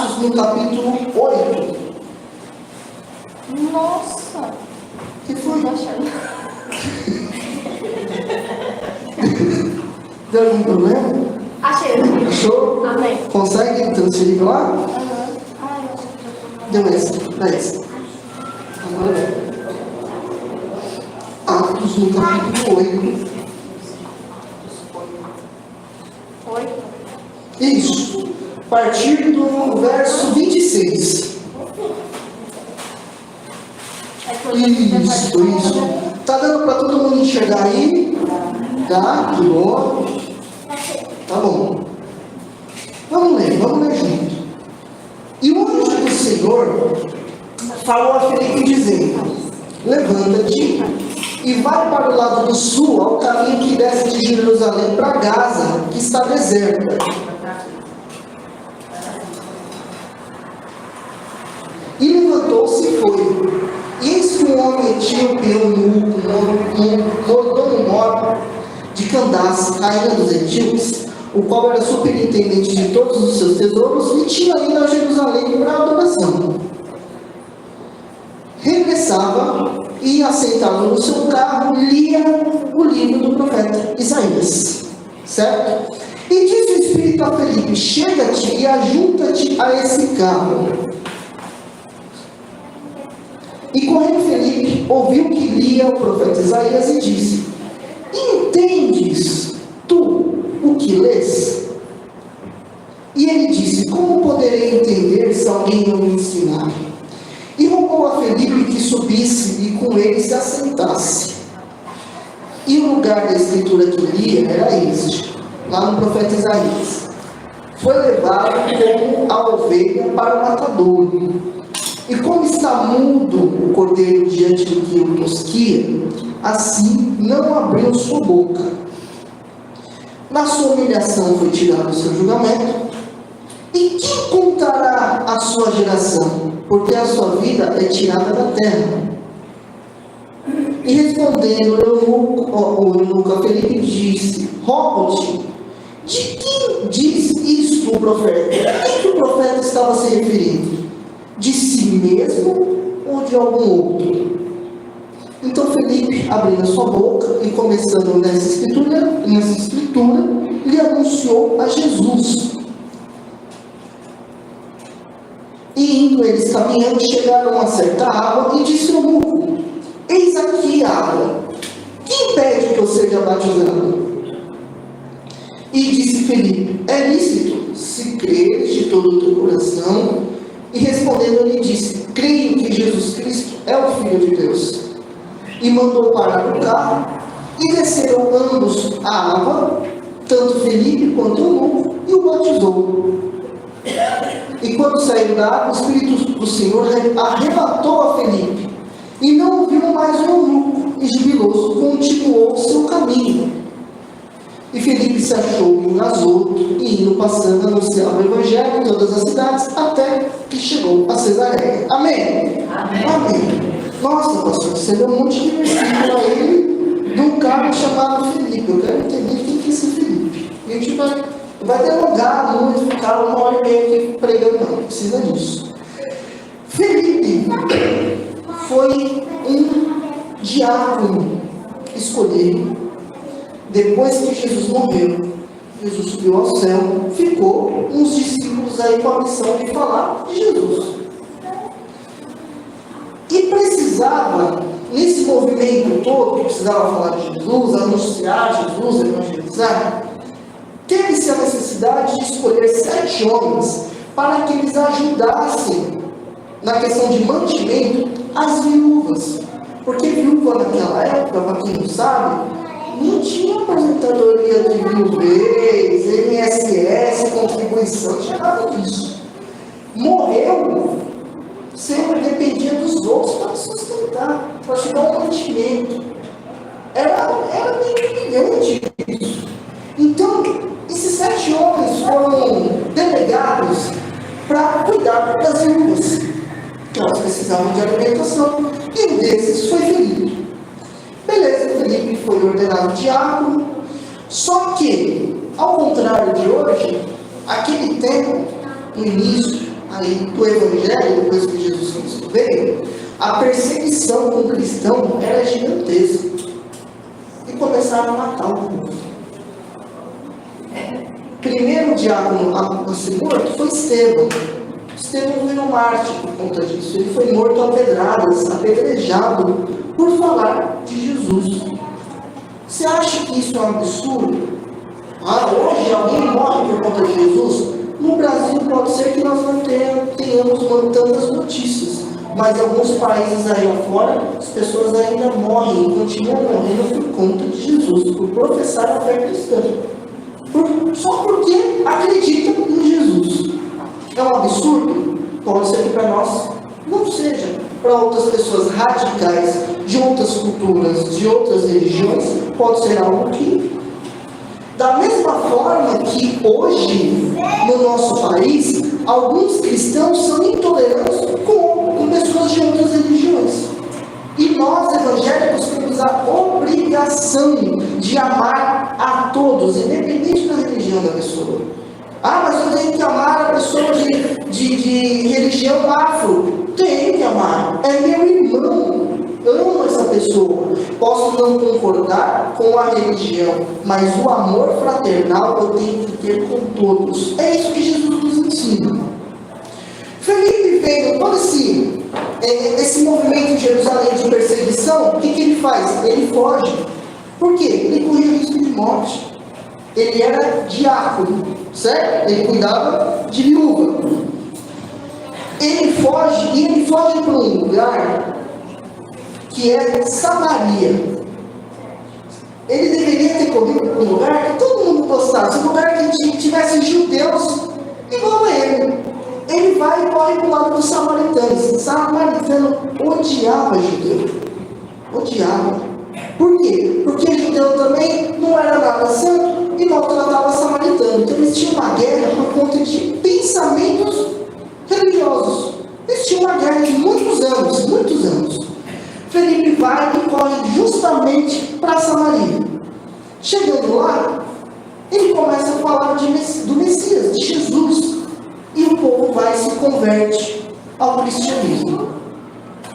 Atos no capítulo 8. Nossa! O que foi? Tô achando. Deu algum problema? Achei. Achou? Amém. Consegue transferir pra lá? Aham. Ai, eu acho que Deu essa, dá essa. Agora é. Atos no capítulo 8. foi. Isso. A partir do verso 26. Isso. Tá dando para todo mundo enxergar aí? Tá? Que bom. Tá bom. Vamos ler junto. E o anjo do Senhor falou a Filipe dizendo: levanta-te e vai para o lado do sul, ao caminho que desce de Jerusalém para Gaza, que está deserta. E levantou-se e foi. E eis que um homem etíope, eunuco, mordomo de Candace, rainha dos etíopes, o qual era superintendente de todos os seus tesouros, e tinha ido a Jerusalém para a adoração. Regressava e, assentado no seu carro, lia o livro do profeta Isaías. Certo? E disse o Espírito a Felipe: chega-te e ajunta-te a esse carro. E correndo Felipe, ouviu que lia o profeta Isaías e disse: entendes tu o que lês? E ele disse: como poderei entender se alguém não me ensinar? E rogou a Felipe que subisse e com ele se assentasse. E o lugar da escritura que lia era este, lá no profeta Isaías: foi levado como a ovelha para o matadouro. E como está mudo o cordeiro diante do que o tosquia, assim não abriu sua boca. Na sua humilhação foi tirado o seu julgamento. E quem contará a sua geração? Porque a sua vida é tirada da terra. E respondendo o eunuco a Felipe disse: rogo-te, de quem diz isto o profeta? A quem que o profeta estava se referindo? De si mesmo ou de algum outro? Então Felipe, abrindo a sua boca e começando nessa escritura, lhe anunciou a Jesus. E indo eles caminhando, chegaram a certa água, e disse o eunuco: eis aqui a água, quem pede que eu seja batizado? E disse Felipe: é lícito, se creres de todo o teu coração. E respondendo, ele disse: creio que Jesus Cristo é o Filho de Deus. E mandou parar o carro, e desceram ambos a água, tanto Felipe quanto o eunuco, e o batizou. E quando saíram da água, o Espírito do Senhor arrebatou a Felipe, e não viu mais o eunuco, e jubiloso continuou o seu caminho. E Felipe se achou em um azoto, e indo passando, anunciava o Evangelho em todas as cidades, até que chegou a Cesareia. Amém? Amém. Amém. Nossa, pastor, você deu um monte de versículo a ele, de um cara chamado Felipe. Eu quero entender quem que é esse Felipe. E a gente vai demorar muito, ficar 1h30 aqui pregando, não precisa disso. Felipe foi um diácono escolhido. Depois que Jesus morreu, Jesus subiu ao céu, ficou uns discípulos aí com a missão de falar de Jesus. E precisava, nesse movimento todo, que precisava falar de Jesus, anunciar Jesus, evangelizar, teve-se a necessidade de escolher 7 homens para que eles ajudassem na questão de mantimento as viúvas. Porque viúva naquela época, para quem não sabe, não tinha aposentadoria de viuvez, INSS, contribuição, não tinha nada disso. Morreu, sempre dependia dos outros para sustentar, para te dar um mantimento. Era meio humilhante isso. Então, esses 7 homens foram delegados para cuidar das viúvas, que elas precisavam de alimentação, e um desses foi Felipe. Beleza, Felipe foi ordenado diácono, só que, ao contrário de hoje, aquele tempo, no início, aí do Evangelho, depois que Jesus Cristo veio, a perseguição com o cristão era gigantesca. E começaram a matar o povo. Primeiro diácono a ser morto foi Estevão. Estevão virou mártir por conta disso. Ele foi morto a pedradas, apedrejado, por falar de Jesus. Você acha que isso é um absurdo? Hoje alguém morre por conta de Jesus? No Brasil pode ser que nós não tenhamos tantas notícias, mas em alguns países aí afora, as pessoas ainda morrem e continuam morrendo por conta de Jesus, por professar a fé cristã. Só porque acreditam em Jesus. É um absurdo? Pode ser que para nós não seja. Para outras pessoas radicais, de outras culturas, de outras religiões, pode ser algo que... Da mesma forma que hoje, no nosso país, alguns cristãos são intolerantes com pessoas de outras religiões. E nós, evangélicos, temos a obrigação de amar a todos, independente da religião da pessoa. Mas eu tenho que amar a pessoa de religião afro. Tenho que amar. É meu irmão. Eu amo essa pessoa. Posso não concordar com a religião, mas o amor fraternal eu tenho que ter com todos. É isso que Jesus nos ensina. Felipe veio todo esse movimento em Jerusalém de perseguição. O que ele faz? Ele foge. Por quê? Ele corria risco de morte. Ele era diácono, certo? Ele cuidava de viúva. Ele foge, e ele foge para um lugar que é Samaria. Ele deveria ter corrido para um lugar que todo mundo gostasse, um lugar que tivesse judeus igual a ele. Ele vai e corre para o lado dos samaritanos. Samaritano odiava judeu. Odiava. Por quê? Porque judeu também não era nada santo e maltratava samaritano. Então eles tinham uma guerra por conta de pensamentos religiosos. Eles tinham uma guerra de muitos anos, muitos anos. Felipe vai e corre justamente para Samaria. Chegando lá, ele começa a falar do Messias, de Jesus. E o povo vai e se converte ao cristianismo.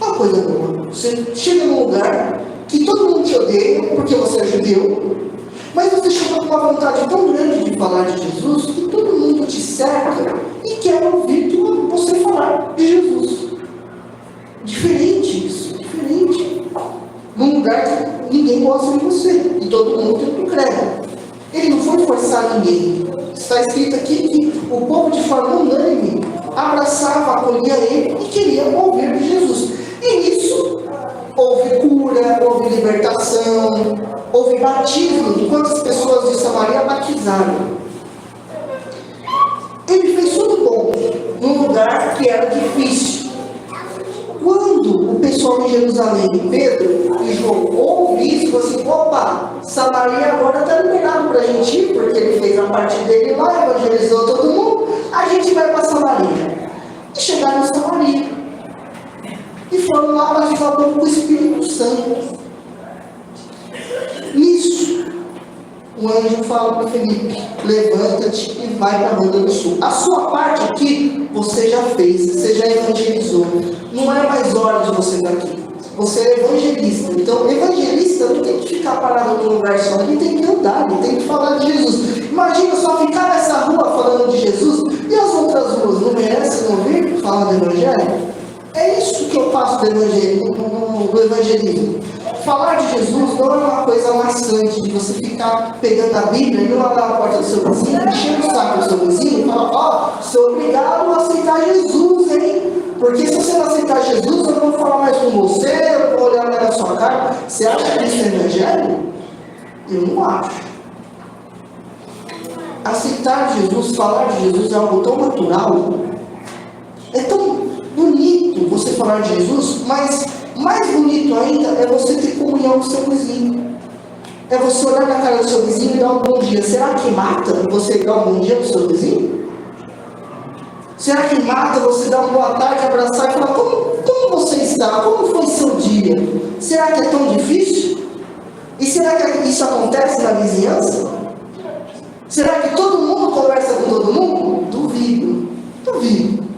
Uma coisa boa. Você chega num lugar que todo mundo te odeia, porque você é judeu, mas você chega com uma vontade tão grande de falar de Jesus, que todo mundo te cerca e quer ouvir você falar de Jesus. Diferente isso, diferente. Num lugar que ninguém gosta de você, e todo mundo tem um credo. Ele não foi forçar ninguém. Está escrito aqui que o povo de forma unânime abraçava, acolhia ele e queria ouvir de Jesus. E nisso houve cura, houve libertação, houve batismo. Quantas pessoas de Samaria batizaram? Ele fez tudo bom num lugar que era difícil. Quando o pessoal de Jerusalém, Pedro e João, ouve isso, assim, opa, Samaria agora está liberado para a gente ir, porque ele fez a parte dele lá, evangelizou todo mundo, a gente vai para Samaria. E chegaram em Samaria. E foram lá batizar o povo com o Espírito Santo. Nisso, o anjo fala para Felipe: levanta-te e vai para a Banda do Sul. A sua parte aqui, você já fez, você já evangelizou. Não é mais hora de você estar aqui. Você é evangelista. Então, evangelista não tem que ficar parado num lugar só. Ele tem que andar, ele tem que falar de Jesus. Imagina só ficar nessa rua falando de Jesus e as outras ruas não merecem ouvir falar do Evangelho? É isso que eu faço do evangelismo. Falar de Jesus não é uma coisa maçante de você ficar pegando a Bíblia e não abrir a porta do seu vizinho, enchendo o saco do seu vizinho e falar: sou obrigado a aceitar Jesus, hein? Porque se você não aceitar Jesus, eu não vou falar mais com você, eu vou olhar na sua cara. Você acha que isso é evangelho? Eu não acho. Aceitar Jesus, falar de Jesus é algo tão natural, é tão bonito você falar de Jesus, mas mais bonito ainda é você ter comunhão com o seu vizinho. É você olhar na cara do seu vizinho e dar um bom dia. Será que mata você dar um bom dia para o seu vizinho? Será que mata você dar uma boa tarde, abraçar e falar: como você está? Como foi seu dia? Será que é tão difícil? E será que isso acontece na vizinhança? Será que todo mundo conversa com todo mundo? Duvido. Duvido.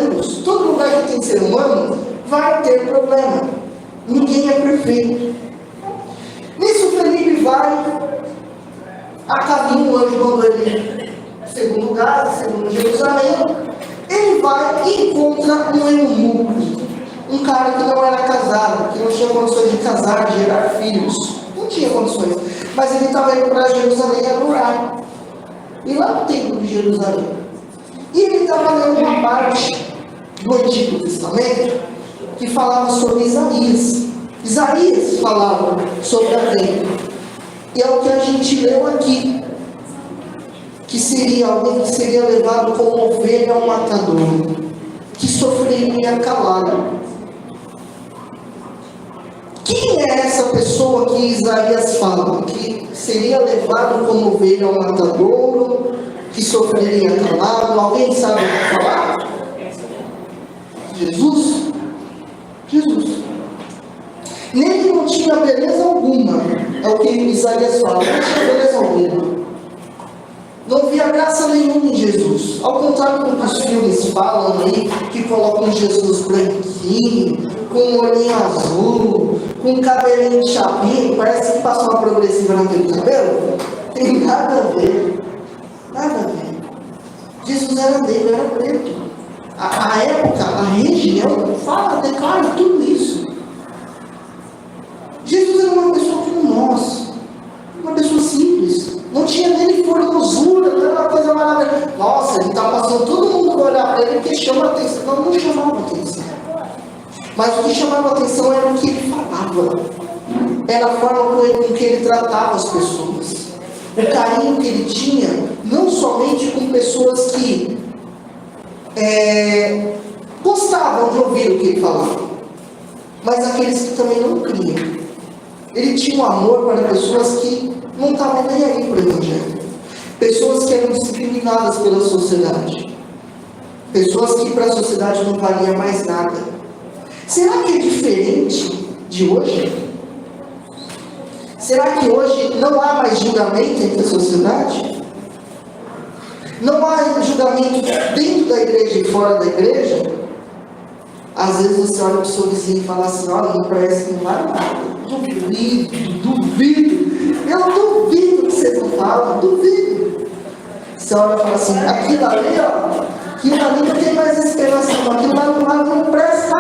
humanos. Todo lugar que tem ser humano vai ter problema. Ninguém é perfeito. Nisso Felipe vai a caminho, o anjo mandou ele, segundo lugar, segundo Jerusalém. Ele vai e encontra um eunuco, um cara que não era casado, que não tinha condições de casar, de gerar filhos. Não tinha condições. Mas ele estava indo para Jerusalém adorar. E lá no templo de Jerusalém. E ele estava lendo uma parte do Antigo Testamento que falava sobre Isaías. Isaías falava sobre a lei. E é o que a gente leu aqui. Que seria alguém que seria levado como ovelha ao matadouro. Que sofreria calado. Quem é essa pessoa que Isaías fala? Que seria levado como ovelha ao matadouro, que sofreria calado? Alguém sabe o que falar? Jesus? Jesus. Nele não tinha beleza alguma. É o que Isaías fala. Não tinha beleza alguma. Não via graça nenhuma em Jesus. Ao contrário do que os filmes falam aí, que colocam Jesus branquinho, com um olhinho azul, com um cabelinho de chapinha, parece que passou uma progressiva naquele cabelo. Tem nada a ver. Nada a ver. Jesus era negro, era preto. A época, a região, declara tudo isso. Jesus era uma pessoa como nós. Uma pessoa simples. Não tinha nele formosura, não era uma coisa maravilhosa. Nossa, ele está passando, todo mundo vai olhar para ele porque chama a atenção. Não chamava atenção. Mas o que chamava a atenção era o que ele falava. Era a forma com que ele tratava as pessoas. O carinho que ele tinha, não somente com pessoas que gostavam de ouvir o que ele falava, mas aqueles que também não criam. Ele tinha um amor para pessoas que não estavam nem aí para o Evangelho. Pessoas que eram discriminadas pela sociedade. Pessoas que para a sociedade não valia mais nada. Será que é diferente de hoje? Será que hoje não há mais julgamento entre a sociedade? Não há julgamento dentro da igreja e fora da igreja? Às vezes você olha para o seu vizinho e fala assim: olha, não parece que não vai nada. Duvido. Eu duvido que vocês não falam, duvido. Você olha e fala assim: aquilo ali, aquilo ali não tem mais esperança, não. Aquilo lá não presta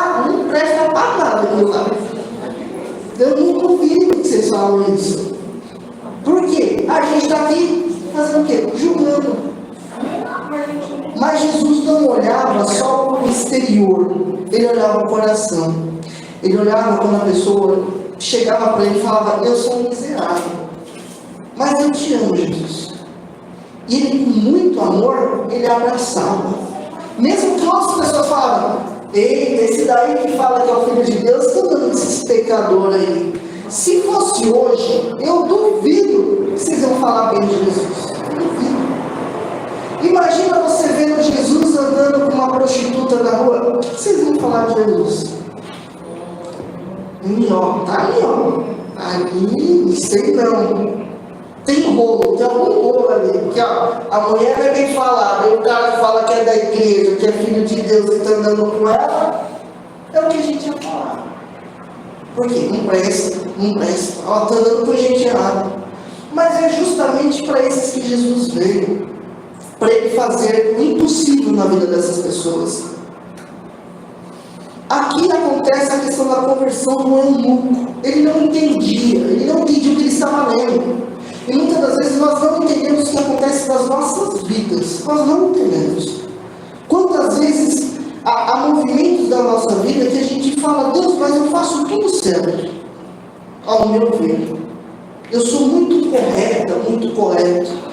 para nada. Aquilo lá. Eu não duvido que vocês falam isso. Por quê? A gente está aqui fazendo o quê? Julgando. Mas Jesus não olhava só para o exterior, ele olhava o coração. Ele olhava quando a pessoa chegava para ele e falava: eu sou um miserável, mas eu te amo, Jesus. E ele, com muito amor, ele abraçava. Mesmo que outras pessoas falavam: ei, esse daí que fala que é o Filho de Deus, está dando esses pecadores aí. Se fosse hoje, eu duvido que vocês vão falar bem de Jesus. Eu duvido. Imagina você vendo Jesus andando com uma prostituta na rua. Vocês vão falar de Jesus? Tá ali, não sei não. Tem rolo, tem algum rolo ali. Porque a mulher é bem falada, e o cara fala que é da igreja, que é filho de Deus e está andando com ela. É o que a gente ia falar. Por quê? Não presta. Ela está andando com gente errada. Mas é justamente para esses que Jesus veio. Para ele fazer o impossível na vida dessas pessoas. Aqui acontece a questão da conversão do eunuco. Ele não entendia o que ele estava lendo. E muitas das vezes nós não entendemos o que acontece nas nossas vidas. Nós não entendemos. Quantas vezes há movimentos da nossa vida que a gente fala: Deus, mas eu faço tudo certo, ao meu ver. Eu sou muito correta, muito correto.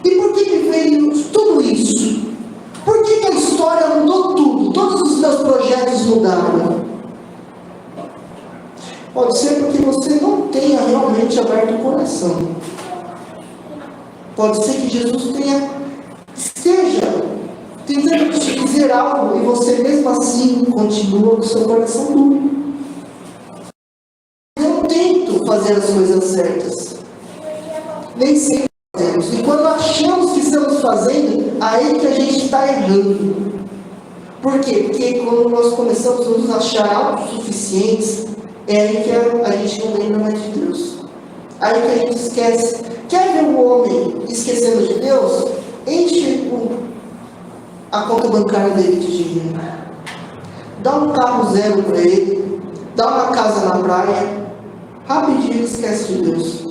E por que me veio tudo isso? Por que a história mudou tudo? Todos os meus projetos mudaram. Pode ser porque você não tenha realmente aberto o coração. Pode ser que Jesus esteja tentando te dizer algo e você mesmo assim continua com o seu coração duro. Eu tento fazer as coisas certas. Nem sempre. E quando achamos que estamos fazendo, aí que a gente está errando. Por quê? Porque quando nós começamos a nos achar autossuficientes, é aí que a gente não lembra mais de Deus. Aí que a gente esquece. Quer ver o homem esquecendo de Deus? Enche a conta bancária dele de dinheiro. Dá um carro zero para ele. Dá uma casa na praia. Rapidinho ele esquece de Deus.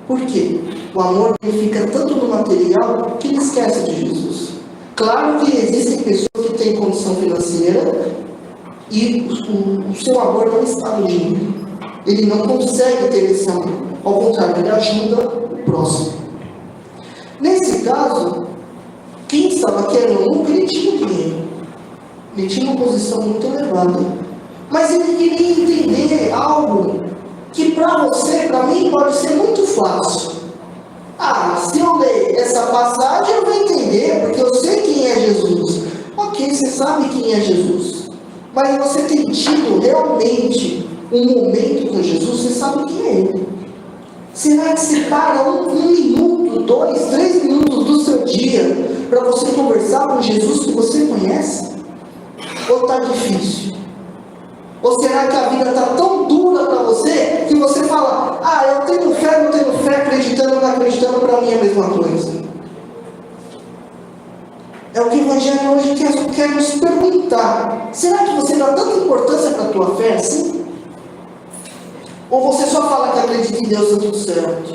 Por quê? O amor ele fica tanto no material que ele esquece de Jesus. Claro que existem pessoas que têm condição financeira e o seu amor não está no dinheiro. Ele não consegue ter esse amor. Ao contrário, ele ajuda o próximo. Nesse caso, quem estava querendo lucro, ele tinha dinheiro. Ele tinha uma posição muito elevada. Mas ele queria entender algo que para você, para mim, pode ser muito fácil. Se eu ler essa passagem, eu vou entender, porque eu sei quem é Jesus. Ok, você sabe quem é Jesus. Mas você tem tido realmente um momento com Jesus, você sabe quem é Ele. Será que você para um minuto, 2, 3 minutos do seu dia para você conversar com Jesus que você conhece? Ou está difícil? Ou será que a vida está tão dura para você que você fala, eu tenho fé, não tenho fé, acreditando, não acreditando, para mim é a mesma coisa? É o que o Evangelho hoje quer nos perguntar. Será que você dá tanta importância para a tua fé assim? Ou você só fala que acredita em Deus e tudo certo?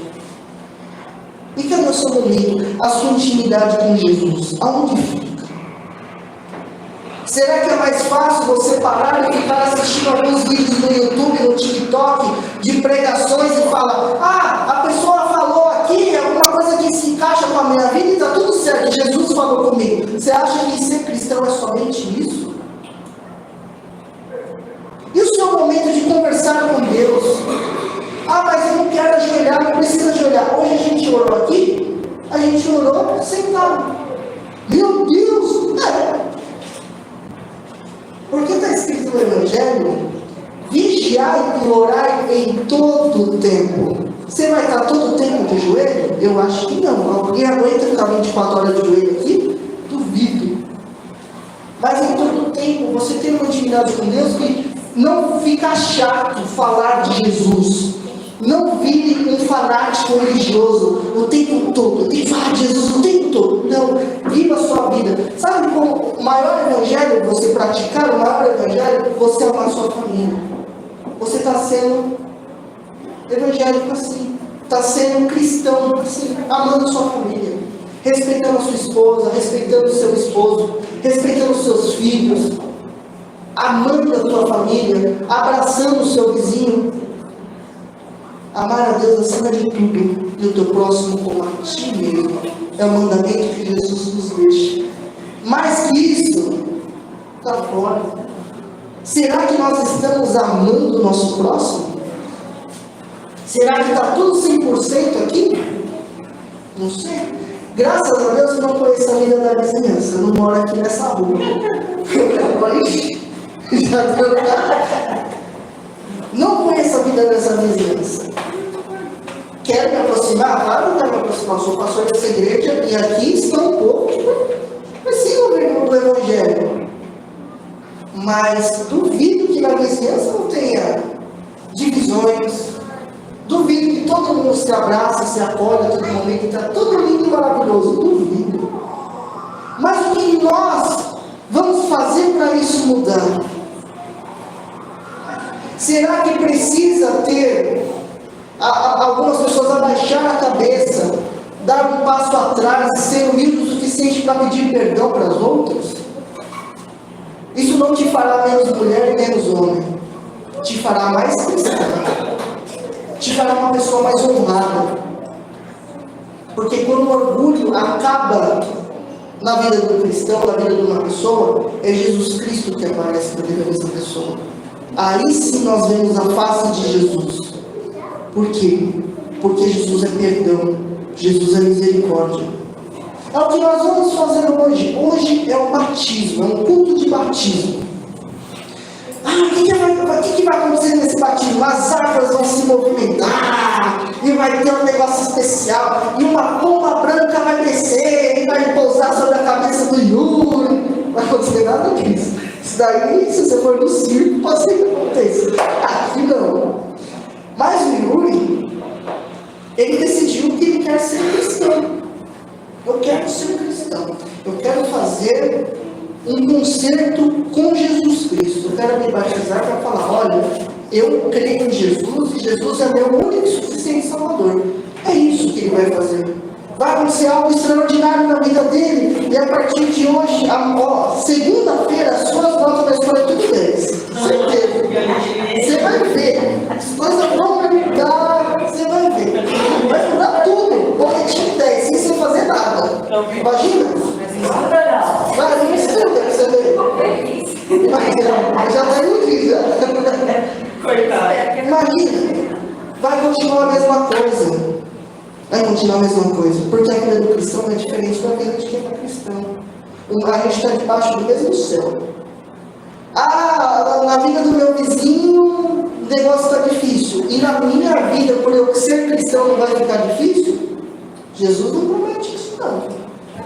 E cadê o seu momento, a sua intimidade com Jesus? Aonde fica? Será que é mais fácil você parar e ficar assistindo alguns vídeos no YouTube, no TikTok, de pregações e falar, a pessoa falou aqui, alguma coisa que se encaixa com a minha vida e está tudo certo, Jesus falou comigo. Você acha que ser cristão é somente isso? E o seu momento de conversar com Deus? Mas eu não quero ajoelhar, não precisa ajoelhar. Hoje a gente orou aqui, a gente orou sentado. Meu Deus! Porque está escrito no Evangelho, vigiai e orai em todo o tempo. Você vai estar todo o tempo de joelho? Eu acho que não. Alguém aguenta ficar 24 horas de joelho aqui? Duvido. Mas em todo o tempo, você tem uma intimidade com Deus que não fica chato falar de Jesus. Não vire um fanático religioso o tempo todo. Eu tenho que falar de Jesus o tempo todo. Não, viva a sua vida. Sabe como o maior evangelho você praticar, o maior evangelho você amar a sua família. Você está sendo evangélico assim. Está sendo cristão assim, amando a sua família. Respeitando a sua esposa, respeitando o seu esposo, respeitando os seus filhos. Amando a tua família, abraçando o seu vizinho. Amar a Deus acima de tudo e o teu próximo como a ti mesmo. É o mandamento que Jesus nos deixa. Mais que isso, está fora. Será que nós estamos amando o nosso próximo? Será que está tudo 100% aqui? Não sei. Graças a Deus eu não conheço a vida da vizinhança. Eu não moro aqui nessa rua. Já deu. Não conheço a vida dessa vizinhança. Quero me aproximar? Claro que quero me aproximar. Sou pastor dessa igreja e aqui estão um pouco precisam do Evangelho. Mas duvido que na vizinhança não tenha divisões. Duvido que todo mundo se abraça, se acolhe a todo momento, está tudo lindo e maravilhoso. Duvido. Mas o que nós vamos fazer para isso mudar? Será que precisa ter algumas pessoas abaixar a cabeça, dar um passo atrás, ser humilde o suficiente para pedir perdão para as outras? Isso não te fará menos mulher e menos homem. Te fará mais cristã. Te fará uma pessoa mais honrada. Porque quando o orgulho acaba na vida do cristão, na vida de uma pessoa, é Jesus Cristo que aparece na vida dessa pessoa. Aí sim nós vemos a face de Jesus. Por quê? Porque Jesus é perdão, Jesus é misericórdia. É o que nós vamos fazer hoje. Hoje é o batismo, é um culto de batismo. O que vai acontecer nesse batismo? As águas vão se movimentar, e vai ter um negócio especial, e uma pomba branca vai descer, e vai pousar sobre a cabeça do Yuri. Não vai acontecer nada disso. Isso daí, se você for no circo, pode ser que aconteça. Aqui não. Mas o Yuri, ele decidiu que ele quer ser cristão. Eu quero ser cristão. Eu quero fazer um concerto com Jesus Cristo. Eu quero me batizar para falar, olha, eu creio em Jesus e Jesus é meu único e suficiente Salvador. É isso que ele vai fazer. Vai acontecer algo extraordinário na vida dele. E a partir de hoje, segunda-feira, as suas notas da escola é tudo 10. Certeza. Você vai ver. As coisas vão mudar. Você vai ver. Vai mudar tudo. Boletim 10, sem você fazer nada. Imagina? Vai, não estuda pra você ver. Já está iludida. Coitado. Imagina. Vai continuar a mesma coisa. Vai continuar a mesma coisa. Porque a vida do cristão é diferente da vida de quem é cristão. A gente está debaixo do mesmo céu. Na vida do meu vizinho, o negócio está difícil. E na minha vida, por eu ser cristão, não vai ficar difícil? Jesus não promete isso, não.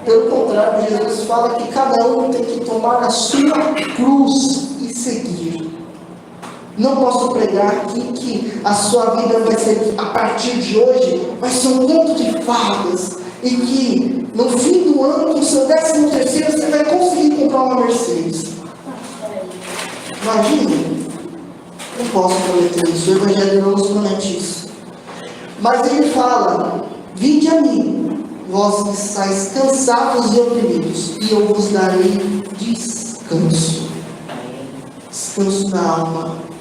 Pelo contrário, Jesus fala que cada um tem que tomar a sua cruz e seguir. Não posso pregar aqui que a sua vida vai ser, a partir de hoje, vai ser um conto de fadas. E que no fim do ano, com o seu 13º, você vai conseguir comprar uma Mercedes. Imagina. Não posso prometer isso. O Evangelho não nos promete isso. Mas ele fala, vinde a mim, vós que estáis cansados e oprimidos, e eu vos darei descanso. Descanso na alma.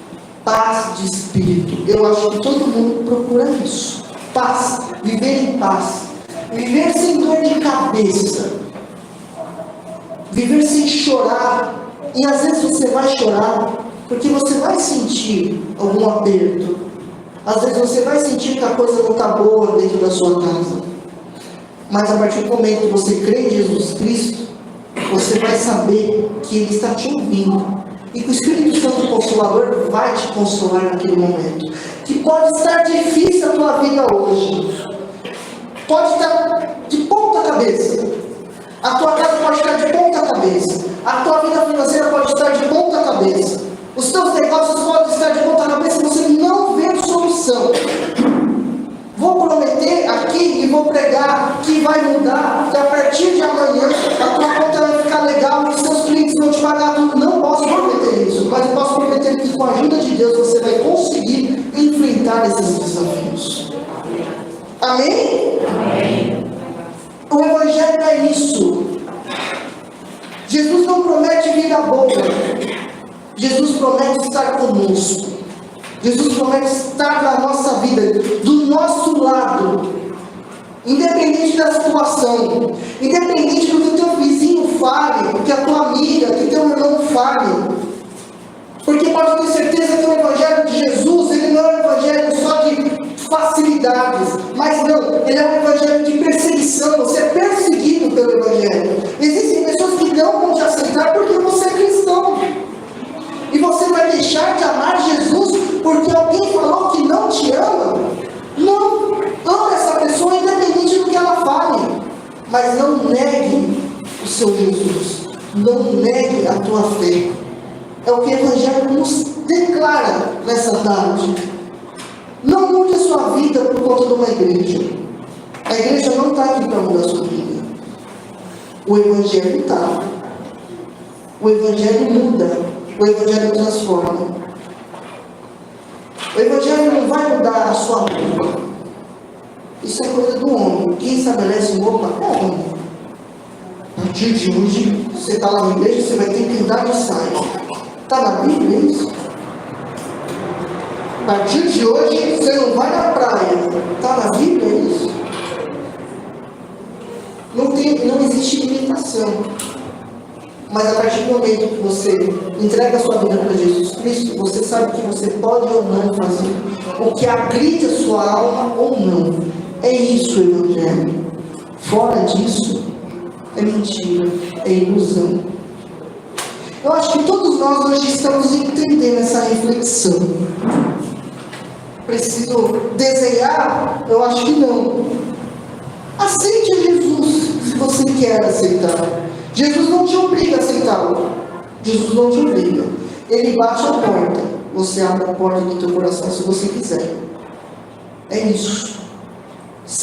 Paz de espírito. Eu acho que todo mundo procura isso. Paz. Viver em paz. Viver sem dor de cabeça. Viver sem chorar. E às vezes você vai chorar porque você vai sentir algum aperto. Às vezes você vai sentir que a coisa não está boa dentro da sua casa. Mas a partir do momento que você crê em Jesus Cristo, você vai saber que Ele está te ouvindo. E que o Espírito Santo Consolador vai te consolar naquele momento. Que pode estar difícil a tua vida hoje. Pode estar de ponta cabeça. A tua casa pode estar de ponta cabeça. A tua vida financeira pode estar de ponta cabeça. Os teus negócios podem estar de ponta cabeça e você não vê solução. Vou prometer aqui e vou pregar que vai mudar, que a partir de amanhã a tua conta vai ficar legal e os seus clientes vão te pagar tudo. Não posso prometer isso, mas eu posso prometer que com a ajuda de Deus você vai conseguir enfrentar esses desafios. Amém? Amém. O Evangelho é isso. Jesus não promete vida boa. Jesus promete estar conosco. Jesus promete estar na nossa vida, do nosso lado, independente da situação, independente do que o teu vizinho fale, do que a tua amiga, do que o teu irmão fale. Porque pode ter certeza que o Evangelho de Jesus, ele não é um Evangelho só de facilidades, mas não, ele é um Evangelho de perseguição. Você é perseguido pelo Evangelho. Existem pessoas que não vão te aceitar porque você é cristão. E você vai deixar de amar Jesus porque alguém falou que não te ama? Não. Ama essa pessoa independente do que ela fale. Mas não negue o seu Jesus. Não negue a tua fé. É o que o Evangelho nos declara nessa tarde. Não mude a sua vida por conta de uma igreja. A igreja não está aqui para mudar a sua vida. O Evangelho está. O Evangelho muda. O Evangelho transforma. O Evangelho não vai mudar a sua roupa. Isso é coisa do homem. Quem estabelece roupa é o homem. A partir de hoje, você está lá na igreja, você vai ter que andar de saia. Está na Bíblia isso? A partir de hoje, você não vai na praia. Está na Bíblia isso? Não existe limitação. Mas a partir do momento que você entrega a sua vida para Jesus Cristo, você sabe que você pode ou não fazer o que agride a sua alma ou não. É isso o Evangelho. Fora disso, é mentira, é ilusão. Eu acho que todos nós hoje estamos entendendo essa reflexão. Preciso desenhar? Eu acho que não. Aceite Jesus se você quer aceitar. Jesus não te obriga a aceitá-lo. Jesus não te obriga. Ele bate a porta. Você abre a porta do teu coração se você quiser. É isso.